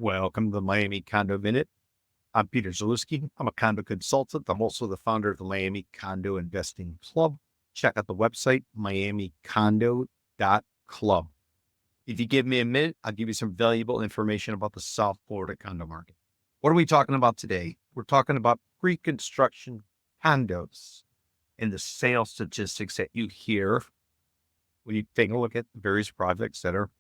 Welcome to the Miami Condo Minute. I'm Peter Zalewski. I'm a condo consultant. I'm also the founder of the Miami Condo Investing Club. Check out the website, miamicondo.club. If you give me a minute, I'll give you some valuable information about the South Florida condo market. What are we talking about today? We're talking about pre-construction condos and the sales statistics that you hear when you take a look at various projects that are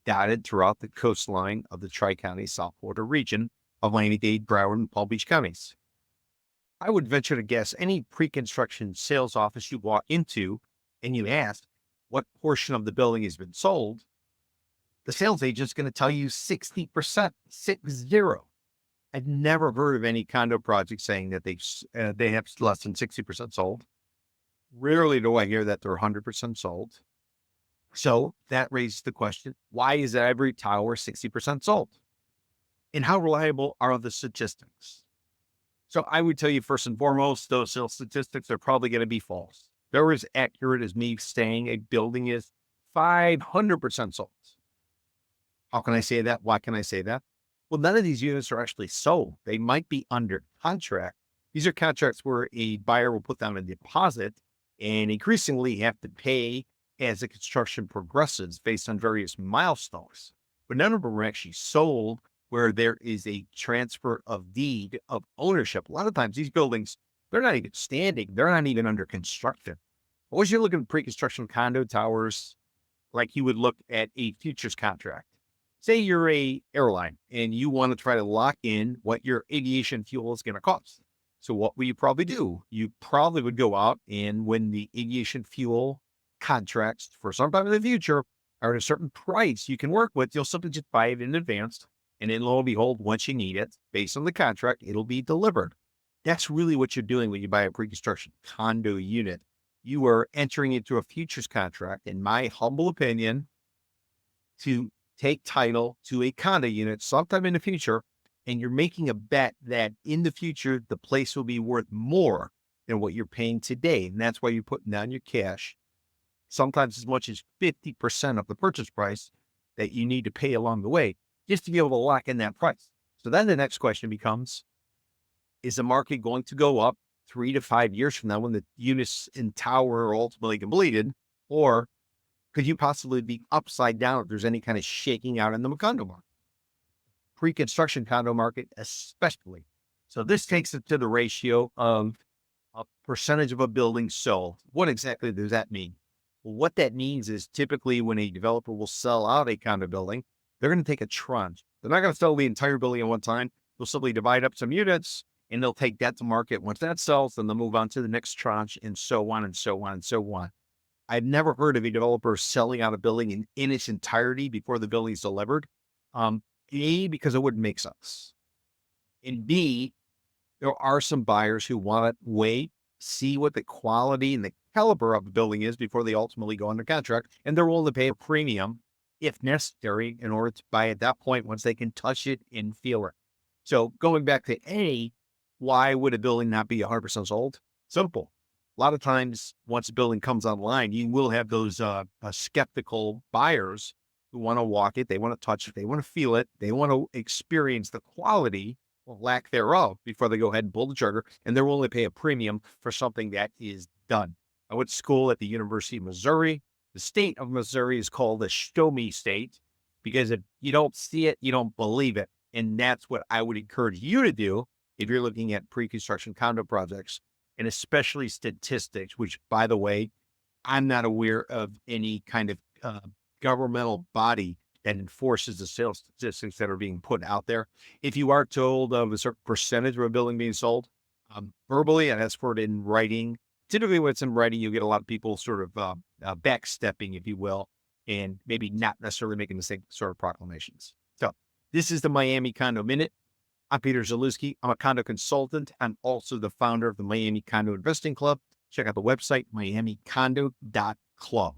dotted throughout the coastline of the Tri-County South Florida region of Miami-Dade, Broward, and Palm Beach counties. I would venture to guess any pre-construction sales office you walk into and you ask what portion of the building has been sold, the sales agent's going to tell you 60%, 60. I've never heard of any condo project saying that they have less than 60% sold. Rarely do I hear that they're 100% sold. So that raises the question, why is every tower 60% sold? And how reliable are the statistics? So I would tell you, first and foremost, those sales statistics are probably going to be false. They're as accurate as me saying a building is 500% sold. How can I say that? Why can I say that? Well, none of these units are actually sold. They might be under contract. These are contracts where a buyer will put down a deposit and increasingly have to pay as the construction progresses based on various milestones. But none of them are actually sold where there is a transfer of deed of ownership. A lot of times these buildings, they're not even standing. They're not even under construction. But once you're looking at pre-construction condo towers, like you would look at a futures contract. Say you're a airline and you want to try to lock in what your aviation fuel is going to cost. So what will you probably do? You probably would go out, and when the aviation fuel contracts for some time in the future are at a certain price you can work with, you'll simply just buy it in advance. And then lo and behold, once you need it, based on the contract, it'll be delivered. That's really what you're doing when you buy a pre-construction condo unit. You are entering into a futures contract, in my humble opinion, to take title to a condo unit sometime in the future. And you're making a bet that in the future, the place will be worth more than what you're paying today. And that's why you're putting down your cash, sometimes as much as 50% of the purchase price that you need to pay along the way, just to be able to lock in that price. So then the next question becomes, is the market going to go up 3 to 5 years from now when the units in tower are ultimately completed? Or could you possibly be upside down if there's any kind of shaking out in the condo market? Pre-construction condo market especially. So this takes it to the ratio of a percentage of a building sold. What exactly does that mean? Well, what that means is typically when a developer will sell out a condo building, they're going to take a tranche. They're not going to sell the entire building at one time. They'll simply divide up some units and they'll take that to market. Once that sells, then they'll move on to the next tranche, and so on and so on and so on. I've never heard of a developer selling out a building in its entirety before the building is delivered. A, because it wouldn't make sense. And B, there are some buyers who want to wait, see what the quality and the caliber of the building is before they ultimately go under contract. And they're willing to pay a premium if necessary in order to buy at that point once they can touch it and feel it. So going back to A, why would a building not be 100% sold? Simple. A lot of times once a building comes online, you will have those skeptical buyers who want to walk it, they want to touch it, they want to feel it, they want to experience the quality or lack thereof before they go ahead and pull the trigger, and they're willing to pay a premium for something that is done. I went to school at the University of Missouri. The state of Missouri is called the Show Me State because if you don't see it, you don't believe it. And that's what I would encourage you to do if you're looking at pre-construction condo projects, and especially statistics, which, by the way, I'm not aware of any kind of governmental body that enforces the sales statistics that are being put out there. If you are told of a certain percentage of a building being sold verbally, and ask for it in writing, typically when it's in writing, you get a lot of people sort of backstepping, if you will, and maybe not necessarily making the same sort of proclamations. So this is the Miami Condo Minute. I'm Peter Zalewski. I'm a condo consultant. I'm also the founder of the Miami Condo Investing Club. Check out the website, miamicondo.club.